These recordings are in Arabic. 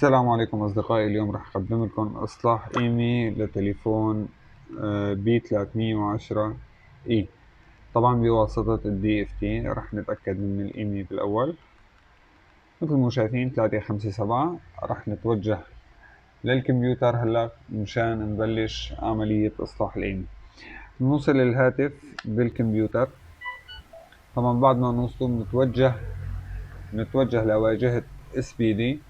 السلام عليكم أصدقائي. اليوم راح أقدم لكم إصلاح إيمي لتليفون بي 310 إي، طبعا بواسطة الدي اف تي. راح نتأكد من الإيمي بالأول مثل ما شايفين 357. راح نتوجه للكمبيوتر هلا مشان نبلش عملية إصلاح الإيمي. نوصل الهاتف بالكمبيوتر. طبعا بعد ما نوصل نتوجه لواجهة اس بي دي.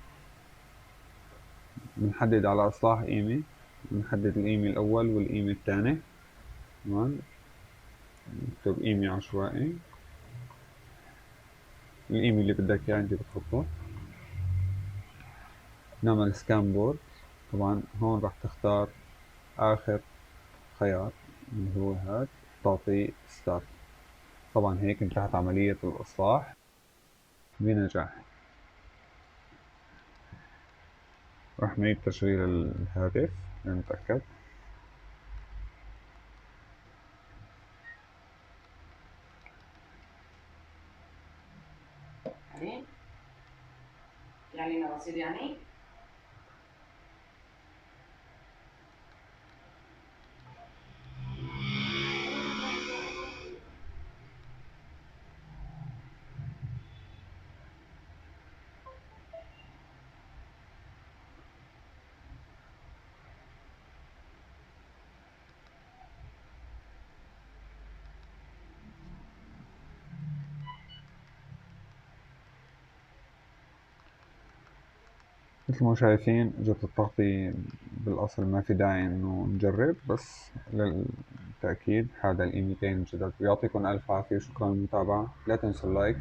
بنحدد على إصلاح إيمي، بنحدد الإيمي الأول والإيمي الثاني. تمام، نكتب إيمي عشوائي، الإيمي اللي بدك إياه أنت بتحطه. نعمل سكان بورد. طبعا هون راح تختار آخر خيار اللي هو هاد، تعطيه ستارت. طبعا هيك انتهت عملية الإصلاح بنجاح. راح نعيد تشغيل الهاتف لنتأكد. يعني رصيد يعني. مثل ما شايفين جت التغطية. بالأصل ما في داعي إنه نجرب، بس للتأكيد هذا الإيميلين الجدد. يعطيكم ألف عافية، شكرا للمتابعة. لا تنسوا اللايك